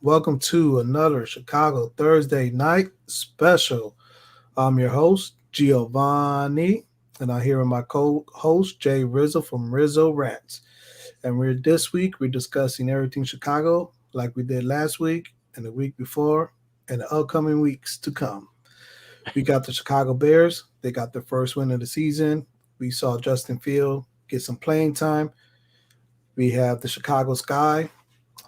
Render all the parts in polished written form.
Welcome to another Chicago Thursday night special. I'm your host, Giovanni, and I'm here with my co-host, Jay Rizzo from Rizzo Rats. And this week we're discussing everything Chicago, like we did last week and the week before, and the upcoming weeks to come. We got the Chicago Bears. They got their first win of the season. We saw Justin Field get some playing time. We have the Chicago Sky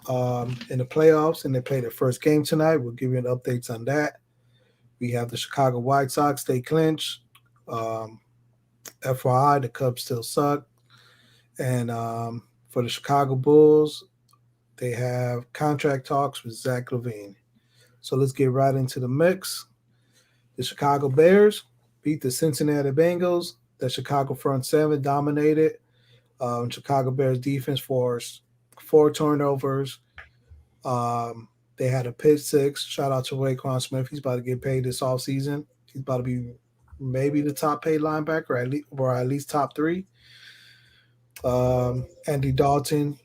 in the playoffs, and they play their first game tonight. We'll give you an updates on that. We have the Chicago White Sox. They clinch. Um, FYI, the Cubs still suck. And for the Chicago Bulls, they have contract talks with Zach Levine. So let's get right into the mix. The Chicago Bears beat the Cincinnati Bengals. The Chicago front seven dominated. Chicago Bears defense forced four turnovers. Um, they had a pick six. Shout out to Raekwon Smith. He's about to get paid this offseason. He's about to be maybe the top paid linebacker, or at least top three. Andy Dalton,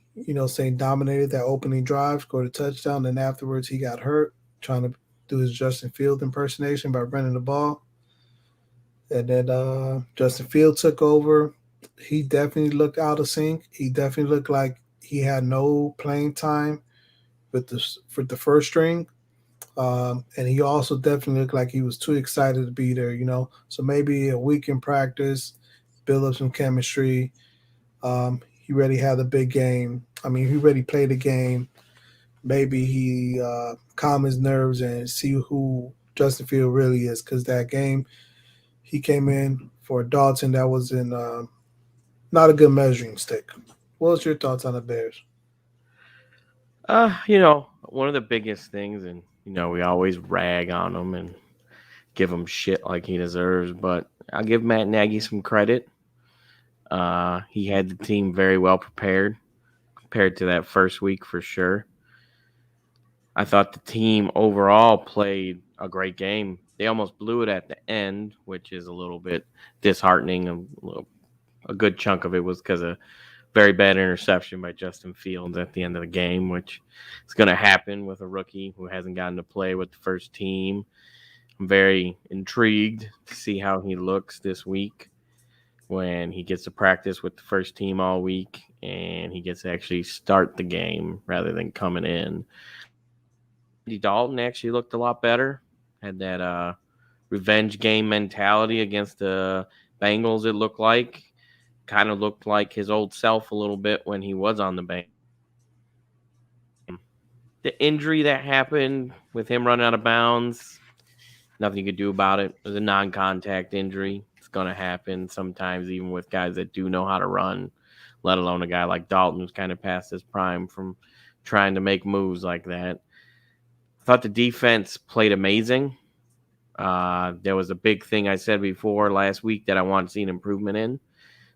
saying dominated that opening drive, scored a touchdown. Then afterwards, he got hurt trying to do his Justin Field impersonation by running the ball. And then Justin Field took over. He definitely looked out of sync. He definitely looked like he had no playing time for the first string. And he also definitely looked like he was too excited to be there. So maybe a week in practice, build up some chemistry. He already had a big game. I mean, he already played a game. Maybe he calm his nerves and see who Justin Field really is. Because that game, he came in for Dalton that was in not a good measuring stick. What's your thoughts on the Bears? One of the biggest things, and we always rag on him and give him shit like he deserves, but I'll give Matt Nagy some credit. He had the team very well prepared compared to that first week for sure. I thought the team overall played a great game. They almost blew it at the end, which is a little bit disheartening. A good chunk of it was because of very bad interception by Justin Fields at the end of the game, which is going to happen with a rookie who hasn't gotten to play with the first team. I'm very intrigued to see how he looks this week when he gets to practice with the first team all week and he gets to actually start the game rather than coming in. Andy Dalton actually looked a lot better. Had that revenge game mentality against the Bengals, it looked like. Kind of looked like his old self a little bit when he was on the Bengals. The injury that happened with him running out of bounds, nothing you could do about it. It was a non contact injury. It's going to happen sometimes, even with guys that do know how to run, let alone a guy like Dalton who's kind of past his prime from trying to make moves like that. I thought the defense played amazing. There was a big thing I said before last week that I want to see an improvement in.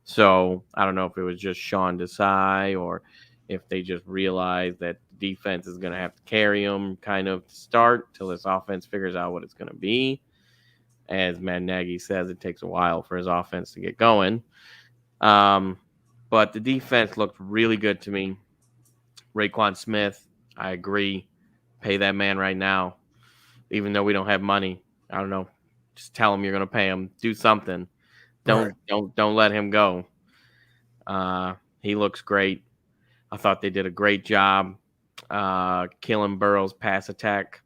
So I don't know if it was just Sean Desai or if they just realized that the defense is going to have to carry them kind of to start till this offense figures out what it's going to be. As Matt Nagy says, it takes a while for his offense to get going. Um, but the defense looked really good to me. Raekwon Smith, I agree. Pay that man right now, even though we don't have money. I don't know. Just tell him you're going to pay him. Do something. Right. Don't let him go. He looks great. I thought they did a great job killing Burrow's pass attack.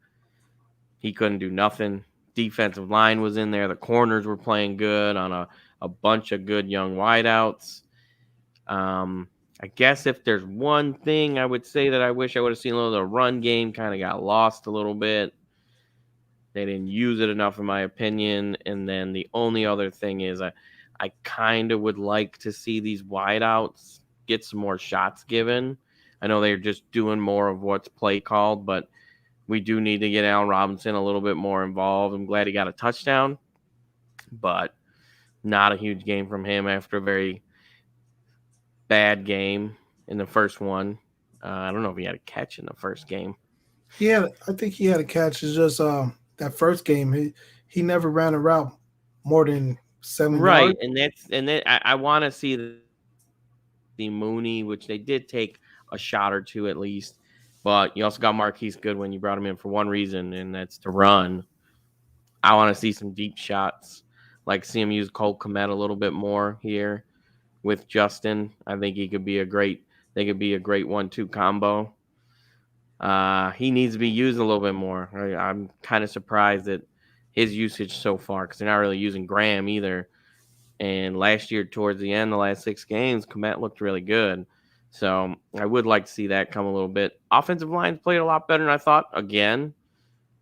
He couldn't do nothing. Defensive line was in there. The corners were playing good on a bunch of good young wideouts. I guess if there's one thing I would say that I wish I would have seen a little, the run game kind of got lost a little bit. They didn't use it enough, in my opinion. And then the only other thing is I kind of would like to see these wideouts get some more shots given. I know they're just doing more of what's play called, but we do need to get Allen Robinson a little bit more involved. I'm glad he got a touchdown, but not a huge game from him after a very bad game in the first one. I don't know if he had a catch in the first game. I think he had a catch. It's just that first game, he never ran a route more than 7 yards. Right, and I want to see Mooney, which they did take a shot or two at least. But you also got Marquise Goodwin. You brought him in for one reason, and that's to run. I want to see some deep shots, like see him use Cole Kmet a little bit more here with Justin. I think he could be a great. They could be a great 1-2 combo. He needs to be used a little bit more. I'm kind of surprised at his usage so far because they're not really using Graham either. And last year, towards the end, the last 6 games, Komet looked really good. So I would like to see that come a little bit. Offensive lines played a lot better than I thought. Again,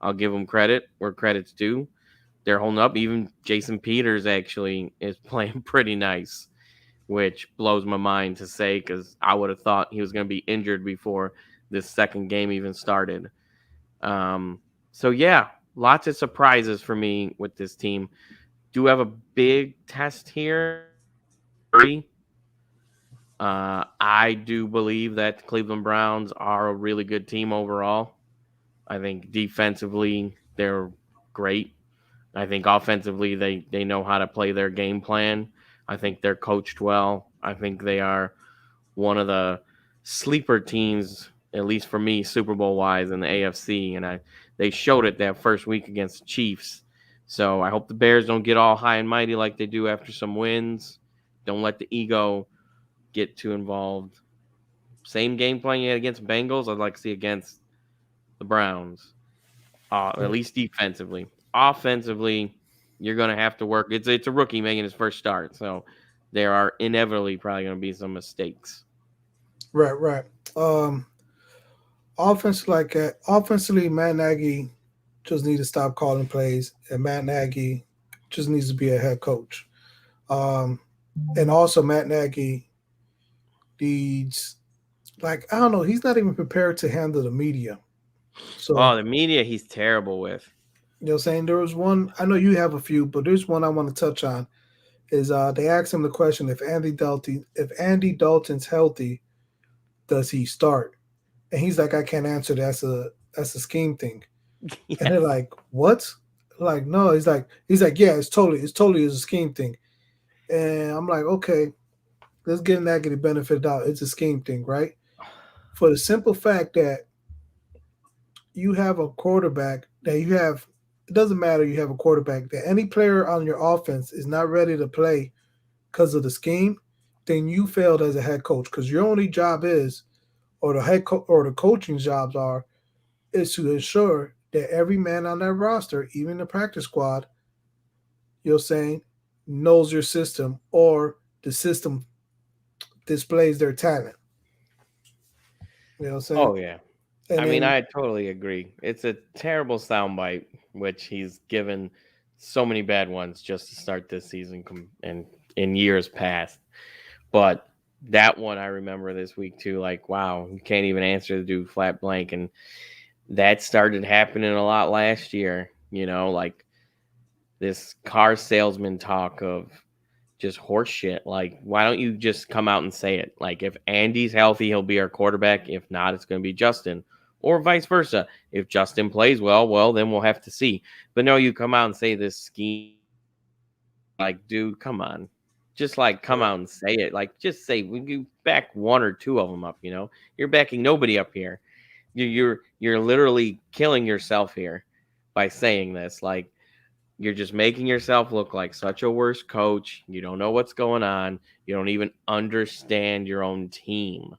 I'll give them credit where credit's due. They're holding up. Even Jason Peters actually is playing pretty nice, which blows my mind to say because I would have thought he was going to be injured before this second game even started. So yeah, lots of surprises for me with this team. Do have a big test here. I do believe that the Cleveland Browns are a really good team overall. I think defensively they're great. I think offensively they know how to play their game plan. I think they're coached well. I think they are one of the sleeper teams, at least for me, Super Bowl wise in the AFC, and they showed it that first week against the Chiefs. So I hope the Bears don't get all high and mighty like they do after some wins. Don't let the ego get too involved. Same game plan you had against Bengals, I'd like to see against the Browns. At least defensively. Offensively, you're going to have to work. It's a rookie making his first start, so there are inevitably probably going to be some mistakes. Right. Um, offensively, Matt Nagy just need to stop calling plays, and Matt Nagy just needs to be a head coach. Um, and also, Matt Nagy needs, like, I don't know, he's not even prepared to handle the media. So, the media he's terrible with. you know what I'm saying? There was one, I know you have a few, but there's one I want to touch on. Is they asked him the question, if Andy Dalton's healthy, does he start? And he's like, I can't answer. That's a scheme thing. And they're Yes. like, what? Like, no. He's like, yeah, it's totally is a scheme thing. And I'm like, okay, let's get an negative benefit out. It's a scheme thing, right? For the simple fact that you have a quarterback that you have, it doesn't matter. You have a quarterback that any player on your offense is not ready to play because of the scheme, then you failed as a head coach because your only job is, or or the coaching jobs are, is to ensure that every man on that roster, even the practice squad, you're saying, knows your system or the system displays their talent. You know what I'm saying? Oh yeah. And I mean, then I totally agree. It's a terrible soundbite, which he's given so many bad ones just to start this season and in years past. But that one I remember this week too. Like, wow, you can't even answer the dude flat blank, and that started happening a lot last year. Like this car salesman talk of just horse shit. Like, why don't you just come out and say it? Like, if Andy's healthy, he'll be our quarterback. If not, it's going to be Justin, or vice versa. If Justin plays well, then we'll have to see. But no, you come out and say this scheme. Like, dude, come on. Just like come right, out and say it. Like, just say we you back one or two of them up. You're backing nobody up here. You're literally killing yourself here by saying this. Like, you're just making yourself look like such a worse coach. You don't know what's going on. You don't even understand your own team.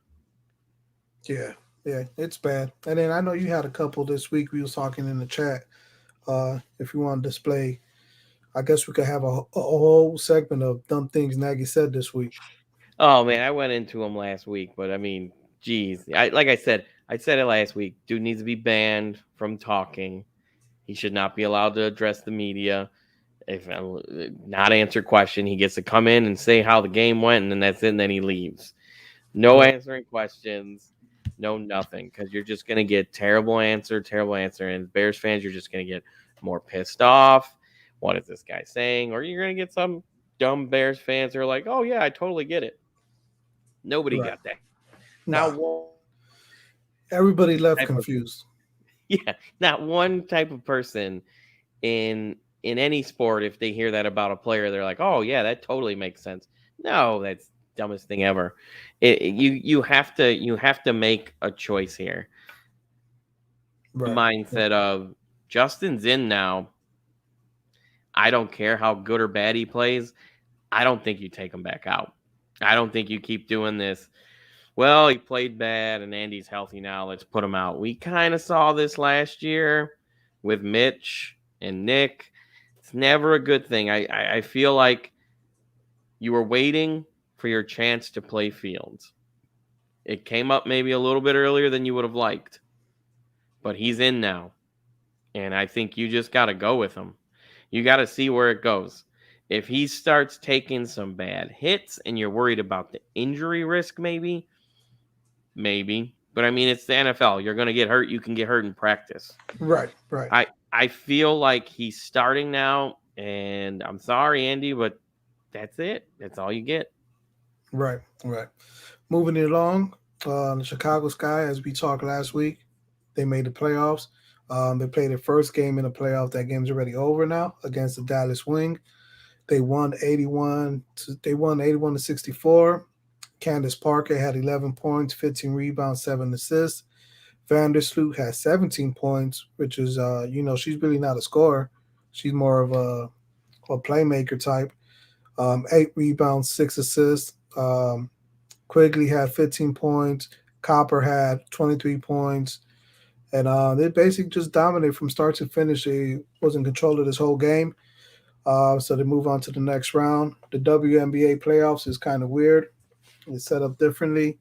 yeah, yeah, it's bad. And then I know you had a couple this week. We was talking in the chat. If you want to display, I guess we could have a whole segment of dumb things Nagy said this week. Oh man, I went into him last week, but I mean, geez, like I said it last week. Dude needs to be banned from talking. He should not be allowed to address the media. If not answer question, he gets to come in and say how the game went, and then that's it. And then he leaves. No Right, answering questions, no nothing, because you're just gonna get terrible answer, and Bears fans, you're just gonna get more pissed off. What is this guy saying? Or you're gonna get some dumb Bears fans who are like, "Oh yeah, I totally get it." Nobody right. got that. Not Nah, one everybody left type of confused. yeah, not one type of person in any sport. If they hear that about a player, they're like, "Oh yeah, that totally makes sense." No, dumbest thing ever. You have to make a choice here. The Right. mindset of Justin's in now. I don't care how good or bad he plays. I don't think you take him back out. I don't think you keep doing this. Well, he played bad and Andy's healthy now. Let's put him out. We kind of saw this last year with Mitch and Nick. It's never a good thing. I feel like you were waiting for your chance to play Fields. It came up maybe a little bit earlier than you would have liked, but he's in now. And I think you just got to go with him. You got to see where it goes. If he starts taking some bad hits and you're worried about the injury risk, maybe. But I mean, it's the NFL. You're going to get hurt. You can get hurt in practice. Right. Right. I feel like he's starting now, and I'm sorry, Andy, but that's it. That's all you get. Right. Right. Moving it along, the Chicago Sky, as we talked last week, they made the playoffs. They played their first game in the playoff. That game's already over now against the Dallas Wing. They won 81 to 64. Candace Parker had 11 points, 15 rebounds, 7 assists. Vandersloot had 17 points, which is she's really not a scorer. She's more of a playmaker type. 8 rebounds, 6 assists. Quigley had 15 points. Copper had 23 points. And they basically just dominated from start to finish. They was in control of this whole game. So they move on to the next round. The WNBA playoffs is kind of weird. It's set up differently.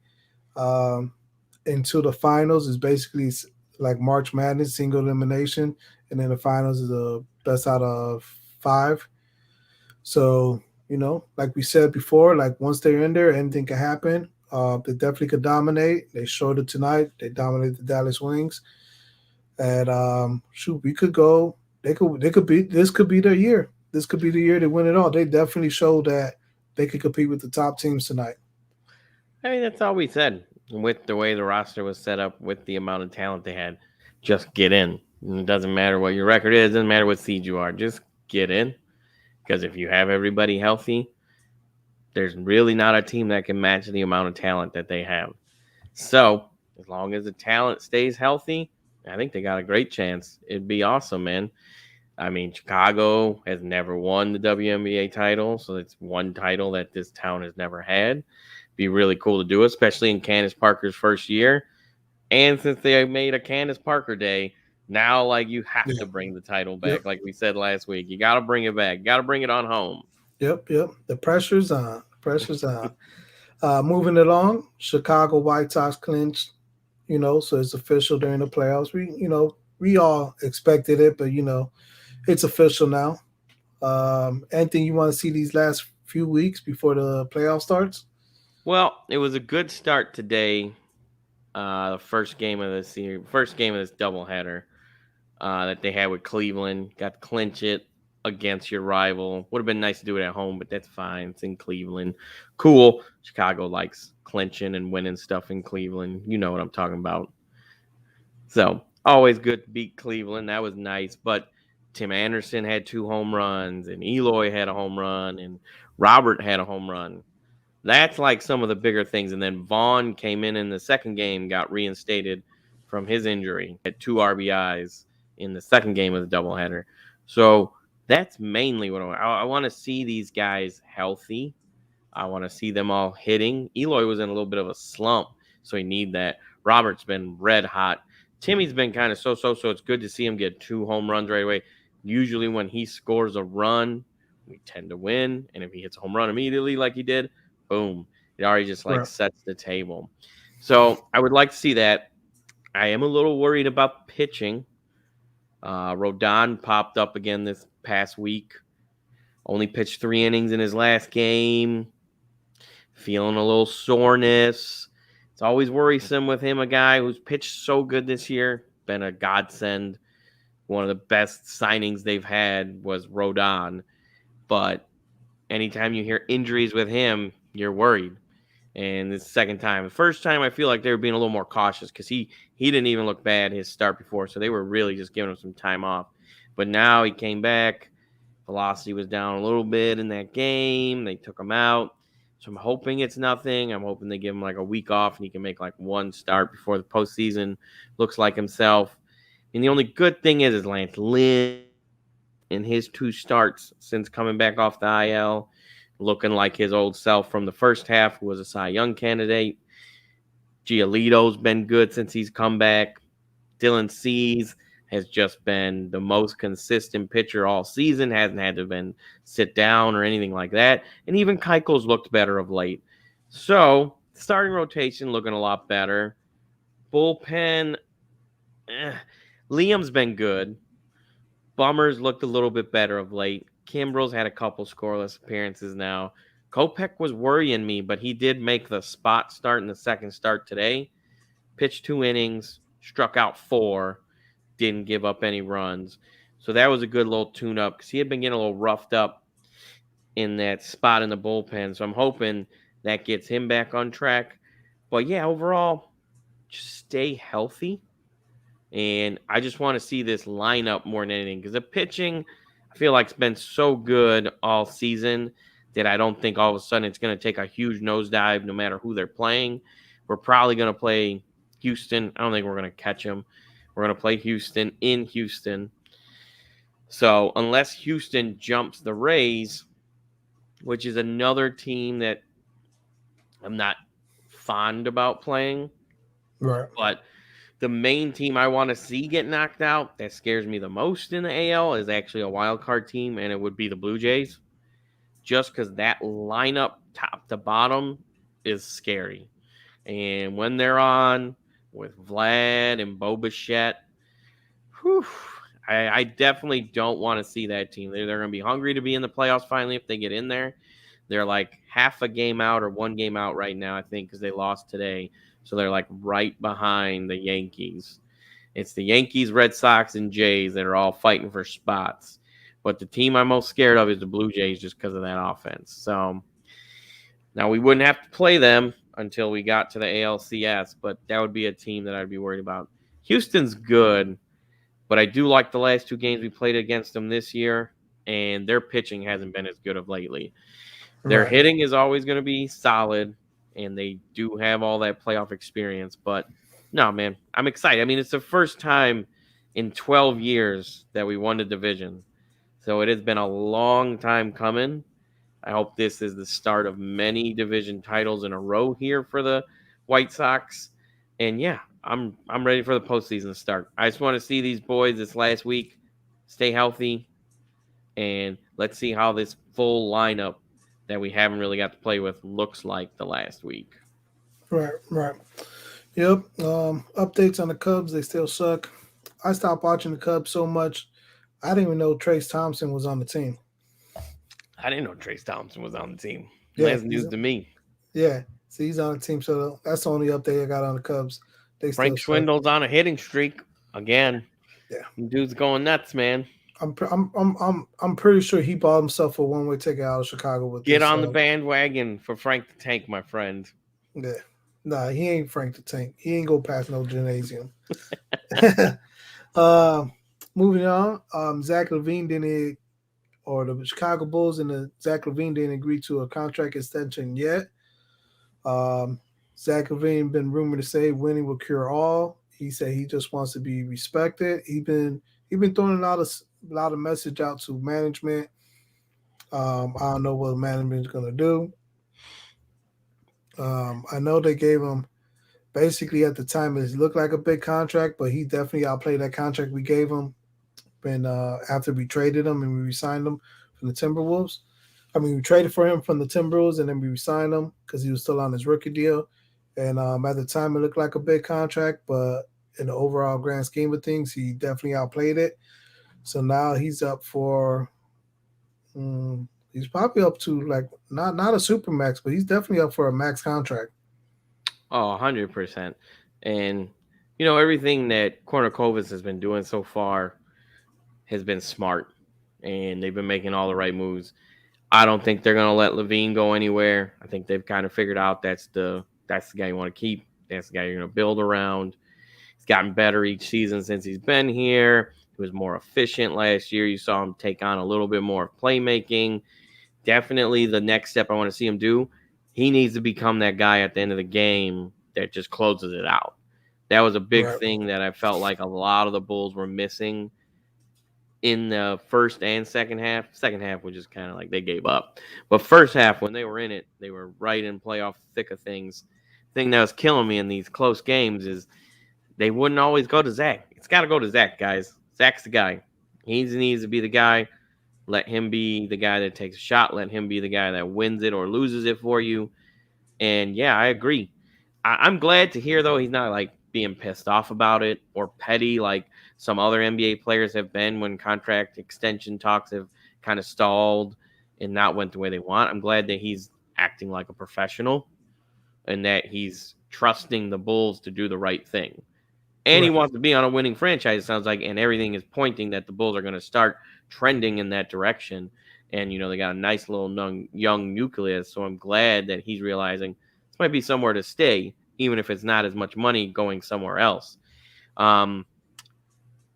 Um, into the finals is basically like March Madness, single elimination. And then the finals is the best out of 5. So, like we said before, like once they're in there, anything can happen. They definitely could dominate. They showed it tonight. They dominated the Dallas Wings. And shoot, we could go. They could be. This could be their year. This could be the year to win it all. They definitely showed that they could compete with the top teams tonight. I mean, that's all we said. With the way the roster was set up, with the amount of talent they had, just get in. And it doesn't matter what your record is. It doesn't matter what seed you are. Just get in. Because if you have everybody healthy, there's really not a team that can match the amount of talent that they have. So, as long as the talent stays healthy, I think they got a great chance. It'd be awesome, man. I mean, Chicago has never won the WNBA title, so it's one title that this town has never had. Be really cool to do, especially in Candace Parker's first year. And since they made a Candace Parker Day, now like you have Yeah. to bring the title Yep. back, like we said last week. You got to bring it back. You got to bring it on home. Yep. Yep. The pressure's on. Pressure's on. Moving along, Chicago White Sox clinched. So it's official during the playoffs. We all expected it, but it's official now. Anything you want to see these last few weeks before the playoff starts? Well, it was a good start today. The first game of the series, first game of this doubleheader that they had with Cleveland. Got to clinch it against your rival. Would have been nice to do it at home, but that's fine. It's in Cleveland. Cool. Chicago likes clinching and winning stuff in Cleveland. You know what I'm talking about. So always good to beat Cleveland. That was nice. But Tim Anderson had 2 home runs, and Eloy had a home run, and Robert had a home run. That's like some of the bigger things. And then Vaughn came in the second game, got reinstated from his injury, had 2 RBIs in the second game of the doubleheader. So that's mainly what I want to see these guys healthy. I want to see them all hitting. Eloy was in a little bit of a slump, so he need that. Robert's been red hot. Timmy's been kind of so it's good to see him get 2 home runs right away. Usually when he scores a run, we tend to win. And if he hits a home run immediately like he did, boom. It already just like Right. sets the table. So I would like to see that. I am a little worried about pitching. Rodon popped up again this past week. Only pitched 3 innings in his last game. Feeling a little soreness. It's always worrisome with him, a guy who's pitched so good this year. Been a godsend. One of the best signings they've had was Rodon. But anytime you hear injuries with him, you're worried. And this second time, the first time, I feel like they were being a little more cautious because he didn't even look bad his start before, so they were really just giving him some time off. But now he came back, velocity was down a little bit in that game. They took him out. So I'm hoping it's nothing. I'm hoping they give him like a week off and he can make like one start before the postseason. Looks like himself. And the only good thing is Lance Lynn in his 2 starts since coming back off the IL, looking like his old self from the first half, who was a Cy Young candidate. Giolito's been good since he's come back. Dylan Cease has just been the most consistent pitcher all season, hasn't had to been sit down or anything like that. And even Keuchel's looked better of late. So starting rotation looking a lot better. Bullpen, Liam's been good. Bummers looked a little bit better of late. Kimbrel's had a couple scoreless appearances now. Kopech was worrying me, but he did make the spot start in the second start today. Pitched 2 innings, struck out 4, didn't give up any runs. So that was a good little tune-up because he had been getting a little roughed up in that spot in the bullpen. So I'm hoping that gets him back on track. But yeah, overall, just stay healthy. And I just want to see this lineup more than anything because the pitching, I feel like, it's been so good all season that I don't think all of a sudden it's going to take a huge nosedive no matter who they're playing. We're probably going to play Houston. I don't think we're going to catch them. We're going to play Houston in Houston. So unless Houston jumps the Rays, which is another team that I'm not fond about playing, Right. but the main team I want to see get knocked out that scares me the most in the AL is actually a wild card team, and it would be the Blue Jays. Just because that lineup, top to bottom, is scary. And when they're on with Vlad and Bo Bichette, I definitely don't want to see that team. They're going to be hungry to be in the playoffs finally if they get in there. They're like half a game out or 1 game out right now, I think, because they lost today. So they're like right behind the Yankees. It's the Yankees, Red Sox, and Jays that are all fighting for spots. But the team I'm most scared of is the Blue Jays just because of that offense. So now we wouldn't have to play them until we got to the ALCS, but that would be a team that I'd be worried about. Houston's good, but I do like the last 2 games we played against them this year, and their pitching hasn't been as good of lately. Their hitting is always going to be solid, and they do have all that playoff experience. But no, man, I'm excited. I mean, it's the first time in 12 years that we won the division. So it has been a long time coming. I hope this is the start of many division titles in a row here for the White Sox. And yeah, I'm ready for the postseason to start. I just want to see these boys this last week stay healthy, and let's see how this full lineup that we haven't really got to play with looks like the last week. Right. Yep. Updates on the Cubs, they still suck. I stopped watching the Cubs so much, I didn't even know Trace Thompson was on the team. I didn't know Trace Thompson was on the team. Yeah, That's news to me. Yeah, so he's on the team. So that's the only update I got on the Cubs. They Frank still suck. Schwindel's on a hitting streak again. Yeah, dude's going nuts, man. I'm pretty sure he bought himself a one-way ticket out of Chicago with Get this. on the bandwagon for Frank the Tank, my friend. Yeah, nah, he ain't Frank the Tank. He ain't go past no gymnasium. Moving on, Zach Levine didn't, or the Chicago Bulls and the Zach Levine didn't agree to a contract extension yet. Zach Levine been rumored to say winning will cure all. He said he just wants to be respected. He been throwing a lot of message out to management. I don't know what management's gonna do. I know they gave him basically at the time it looked like a big contract, but he definitely outplayed that contract we gave him when after we traded him and we re-signed him from the Timberwolves. I mean, we traded for him from the Timberwolves and then we re-signed him because he was still on his rookie deal. And at the time, it looked like a big contract, but in the overall grand scheme of things, he definitely outplayed it. So now he's up for, he's probably up to like not a super max, but he's definitely up for a max contract. Oh, 100%. And, everything that Kornikovas has been doing so far has been smart, and they've been making all the right moves. I don't think they're going to let Levine go anywhere. I think they've kind of figured out that's the guy you want to keep. That's the guy you're going to build around. He's gotten better each season since he's been here. He was more efficient last year. You saw him take on a little bit more playmaking. Definitely the next step I want to see him do. he needs to become that guy at the end of the game that just closes it out. That was a big Right. thing that I felt like a lot of the Bulls were missing in the first and second half. Second half was just kind of like they gave up. But first half, when they were in it, they were right in playoff thick of things. Thing that was killing me in these close games is they wouldn't always go to Zach. It's got to go to Zach, guys. Zach's the guy. He needs to be the guy. Let him be the guy that takes a shot. Let him be the guy that wins it or loses it for you. And yeah, I agree. I'm glad to hear though he's not like being pissed off about it or petty like some other NBA players have been when contract extension talks have kind of stalled and not went the way they want. I'm glad that he's acting like a professional and that he's trusting the Bulls to do the right thing. And he Right. wants to be on a winning franchise, it sounds like, and everything is pointing that the Bulls are going to start trending in that direction. And, you know, they got a nice little young nucleus. So I'm glad that he's realizing this might be somewhere to stay, even if it's not as much money going somewhere else. Um,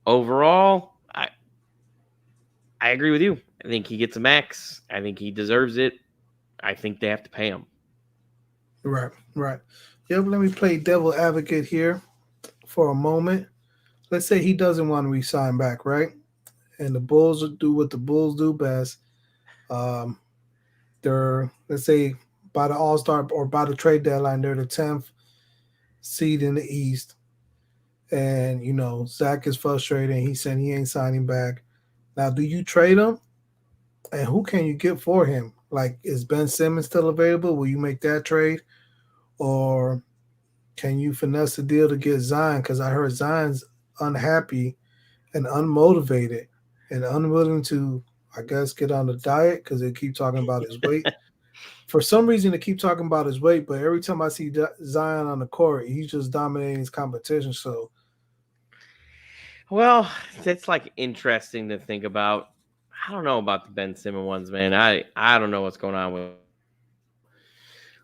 Overall, I agree with you. I think he gets a max. I think he deserves it. I think they have to pay him. Right. Right. Yeah, but let me play devil advocate here for a moment. Let's say he doesn't want to resign back, right? And the Bulls do what the Bulls do best. Um, they're, let's say, by the All Star or by the trade deadline, they're the 10th seed in the East. And, Zach is frustrated. He said he ain't signing back. Now, do you trade him? And who can you get for him? Like, is Ben Simmons still available? Will you make that trade? Or can you finesse the deal to get Zion? Because I heard Zion's unhappy and unmotivated and unwilling to, I guess, get on the diet because they keep talking about his weight. For some reason, they keep talking about his weight, but every time I see Zion on the court, he's just dominating his competition. So, Well, that's like interesting to think about. I don't know about the Ben Simmons ones, man. I don't know what's going on with him.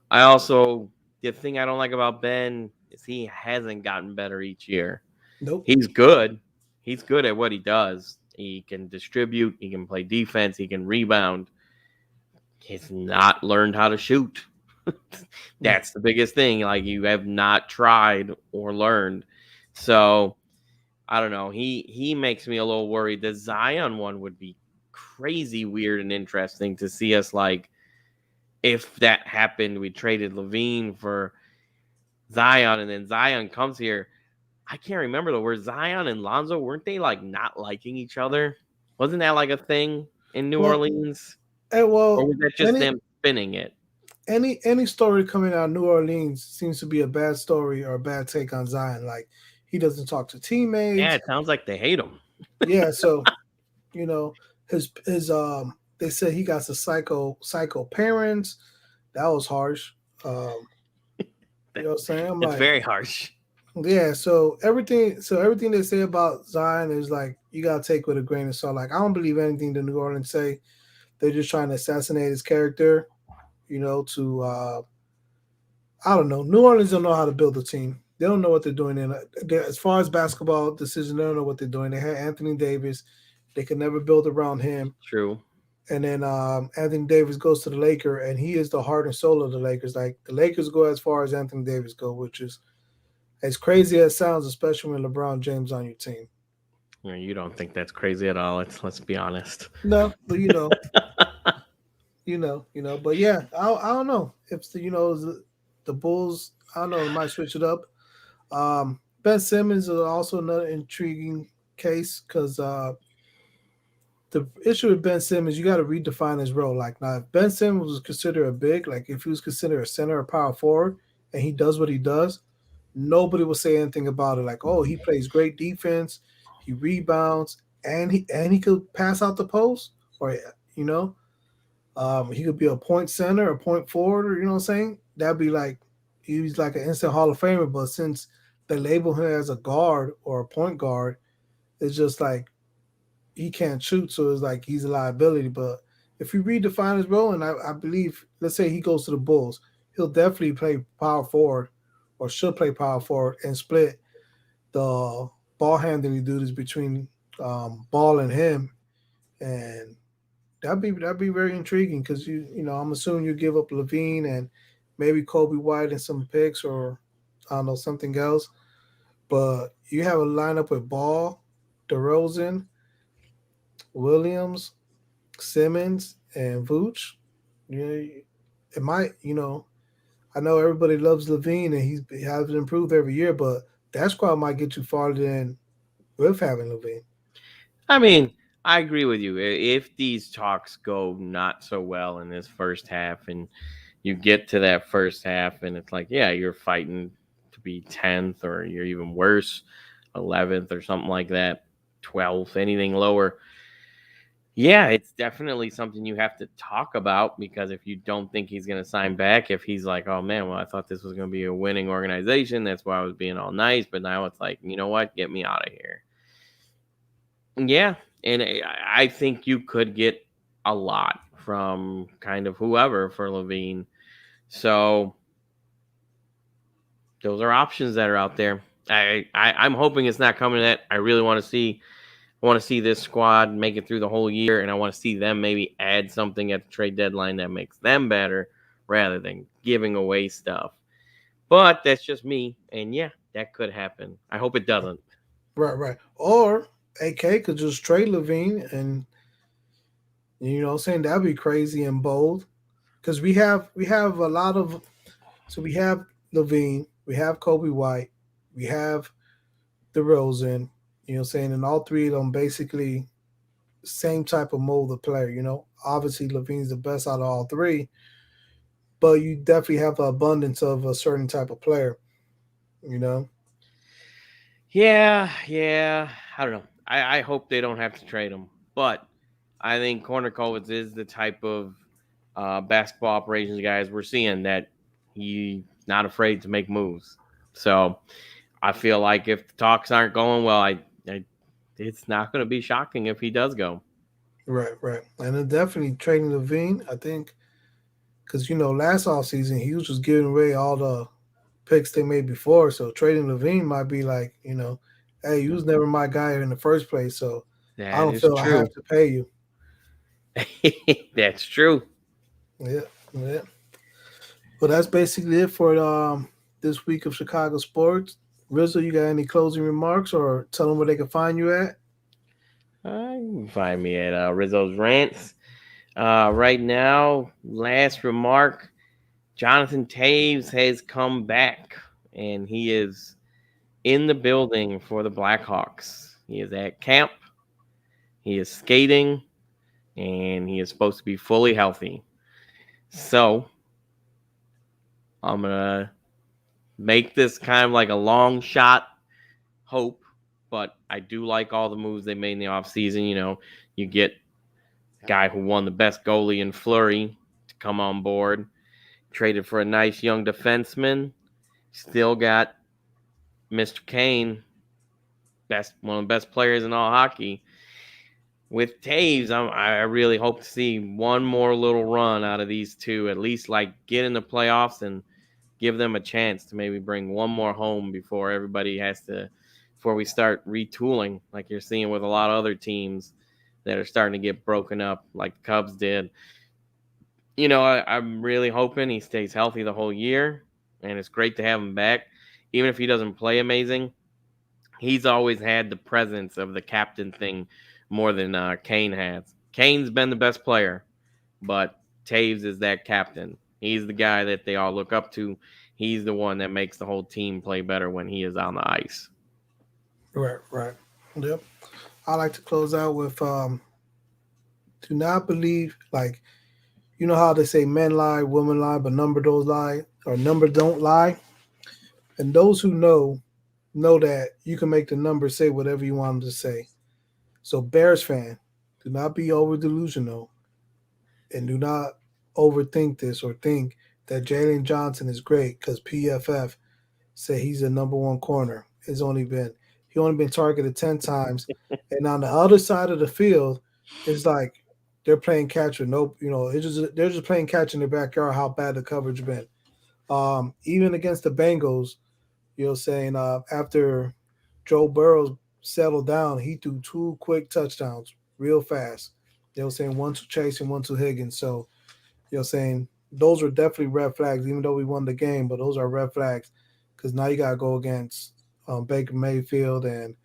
I also the thing I don't like about Ben is he hasn't gotten better each year. nope. He's good. He's good at what he does. He can distribute, he can play defense, he can rebound. He's not learned how to shoot. Yeah. That's the biggest thing. Like you have not tried or learned. So I don't know. He makes me a little worried. The Zion one would be crazy weird and interesting to see us like if that happened, we traded Levine for Zion and then Zion comes here. I can't remember though. Were Zion and Lonzo, weren't they like not liking each other? Wasn't that like a thing in New Well, Orleans? Or well, was that just any them spinning it? any story coming out of New Orleans seems to be a bad story or a bad take on Zion. Like he doesn't talk to Yeah, teammates. it sounds like they hate him. Yeah, so you know his they said he got some psycho parents. That was harsh. Um, you know what I'm saying? I'm It's like, very harsh. yeah. So everything they say about Zion is like you gotta take with a grain of salt. Like I don't believe anything the New Orleans say. They're just trying to assassinate his character. To I don't know. New Orleans don't know how to build a team. They don't know what they're doing. As far as basketball decisions, they don't know what they're doing. They had Anthony Davis. They could never build around him. True. And then Anthony Davis goes to the Lakers, and he is the heart and soul of the Lakers. Like the Lakers go as far as Anthony Davis go, which is as crazy as it sounds, especially when LeBron James on your team. You don't think that's crazy at all. Let's be honest. No, but But yeah, I don't know if the Bulls. I don't know. They might switch it up. Ben Simmons is also another intriguing case because the issue with Ben Simmons, you got to redefine his role. Like now, if Ben Simmons was considered a big, like if he was considered a center or power forward, and he does what he does, nobody will say anything about it. Like, oh, he plays great defense, he rebounds, and he could pass out the post, or you know, he could be a point center, a point forward, or you know what I'm saying? That'd be like he's like an instant Hall of Famer. But since they label him as a guard or a point guard, it's just like he can't shoot, so it's like he's a liability. But if you redefine his role, and I believe, let's say he goes to the Bulls, he'll definitely play power forward or should play power forward and split the ball handling duties between Ball and him, and that'd be very intriguing because I'm assuming you give up Levine and maybe Kobe White and some picks, or I don't know, something else. But you have a lineup with Ball, DeRozan, Williams, Simmons, and Vooch. You know, it might, I know everybody loves Levine and he has improved every year, but that squad might get you farther than with having Levine. I mean, I agree with you. If these talks go not so well in this first half, and you get to that first half, and it's like, yeah, you're fighting to be 10th, or you're even worse, 11th, or something like that, 12th, anything lower. Yeah, it's definitely something you have to talk about, because if you don't think he's going to sign back, if he's like, oh man, well, I thought this was going to be a winning organization, that's why I was being all nice, but now it's like, you know what, get me out of here. Yeah, and I think you could get a lot from kind of whoever for Levine. So those are options that are out there. I'm hoping it's not coming to that. I really want to see. I want to see this squad make it through the whole year, and I want to see them maybe add something at the trade deadline that makes them better, rather than giving away stuff. But that's just me, and yeah, that could happen. I hope it doesn't. Right, right. Or AK could just trade Levine, and saying that'd be crazy and bold because we have a lot of, so we have Levine, we have Kobe White, we have DeRozan, saying, and all three of them basically same type of mold of player. Obviously Levine's the best out of all three, but you definitely have an abundance of a certain type of player. You know, Yeah. I don't know. I hope they don't have to trade him, but I think Kornikovitz is the type of basketball operations guys we're seeing, that he's not afraid to make moves. So I feel like if the talks aren't going well, I it's not going to be shocking if he does go. right, right, and then definitely trading Levine. I think because last off season he was just giving away all the picks they made before, so trading Levine might be like, hey, you was never my guy in the first place, so I That don't is feel I true. have to pay you. That's true. Yeah, yeah. Well, that's basically it for this week of Chicago sports. Rizzo, you got any closing remarks, or tell them where they can find you at? You can find me at Rizzo's Rants. Right now, last remark, Jonathan Taves has come back, and he is in the building for the Blackhawks. He is at camp, he is skating, and he is supposed to be fully healthy. So I'm going to make this kind of like a long shot hope, but I do like all the moves they made in the offseason. You get a guy who won the best goalie in Fleury to come on board, traded for a nice young defenseman, still got Mr. Kane, one of the best players in all hockey. With Taves, I really hope to see one more little run out of these two, at least like get in the playoffs and give them a chance to maybe bring one more home before everybody has to, before we start retooling, like you're seeing with a lot of other teams that are starting to get broken up, like the Cubs did. I'm really hoping he stays healthy the whole year, and it's great to have him back. Even if he doesn't play amazing, he's always had the presence of the captain thing more than Kane has. Kane's been the best player, but Taves is that captain. He's the guy that they all look up to. He's the one that makes the whole team play better when he is on the ice. Right, right. Yep. I like to close out with do not believe, like, how they say men lie, women lie, but number don't lie, or number don't lie. And those who know that you can make the number say whatever you want them to say. So Bears fan, do not be over delusional, and do not overthink this or think that Jalen Johnson is great because PFF say he's a number one corner. He only been targeted 10 times, and on the other side of the field, it's like they're playing catch with no, they're just playing catch in their backyard. How bad the coverage been. Even against the Bengals, saying after Joe Burrow settled down, he threw two quick touchdowns real fast. They were saying one to Chase and one to Higgins. So saying those are definitely red flags. Even though we won the game, but those are red flags because now you got to go against Baker Mayfield, and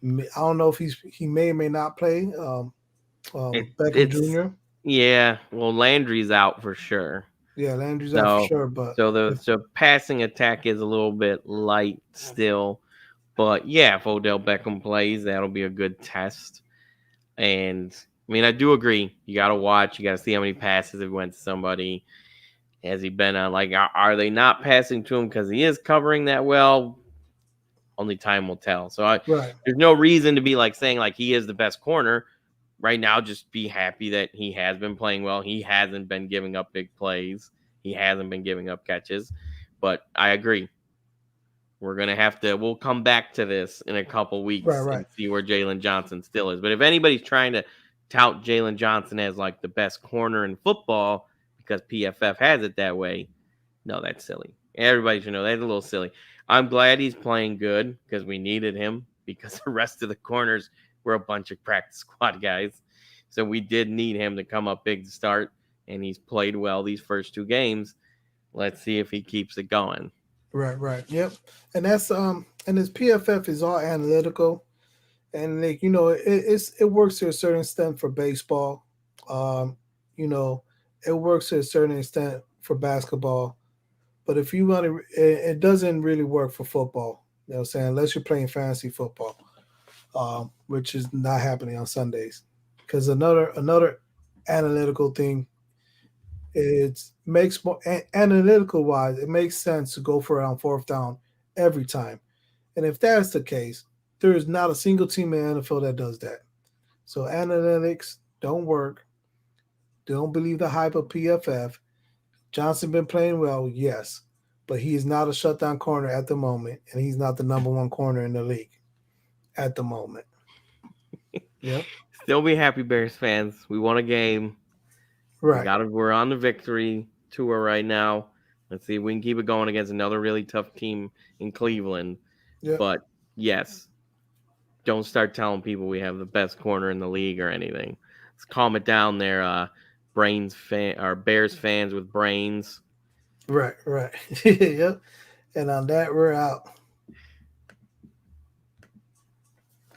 I don't know if he may or may not play Beckham It's Jr. yeah. Well, Landry's out for sure. Yeah, Landry's out for So sure, but so passing attack is a little bit light still. But yeah, if Odell Beckham plays, that'll be a good test. And I mean, I do agree. You got to watch. You got to see how many passes it went to somebody. Has he been on? Like, are they not passing to him because he is covering that well? Only time will tell. So right, there's no reason to be like saying like he is the best corner right now. Just be happy that he has been playing well. He hasn't been giving up big plays. He hasn't been giving up catches. But I agree. We're gonna have to. We'll come back to this in a couple right, weeks right, and see where Jalen Johnson still is. But if anybody's trying to tout Jalen Johnson as like the best corner in football because PFF has it that way, no, that's silly. Everybody should know that's a little silly. I'm glad he's playing good because we needed him because the rest of the corners were a bunch of practice squad guys. So we did need him to come up big to start, and he's played well these first two games. Let's see if he keeps it going. right, right. Yep, and that's and his PFF is all analytical, and like it works to a certain extent for baseball. Um, you know, it works to a certain extent for basketball. But if you want to, it doesn't really work for football. You know what I'm saying? Unless you're playing fantasy football, which is not happening on Sundays. Because another analytical thing, it makes more analytical wise, it makes sense to go for it on fourth down every time. And if that's the case, there is not a single team in the NFL that does that. So analytics don't work. Don't believe the hype of PFF. Johnson been playing well, yes, but he is not a shutdown corner at the moment, and he's not the number one corner in the league at the moment. Yep. Still be happy, Bears fans. We won a game. We Right. got it. We're on the victory tour right now. Let's see if we can keep it going against another really tough team in Cleveland. Yep. But yes, don't start telling people we have the best corner in the league or anything. Let's calm it down there, Bears fans with brains. Right. Right. Yep. And on that, we're out.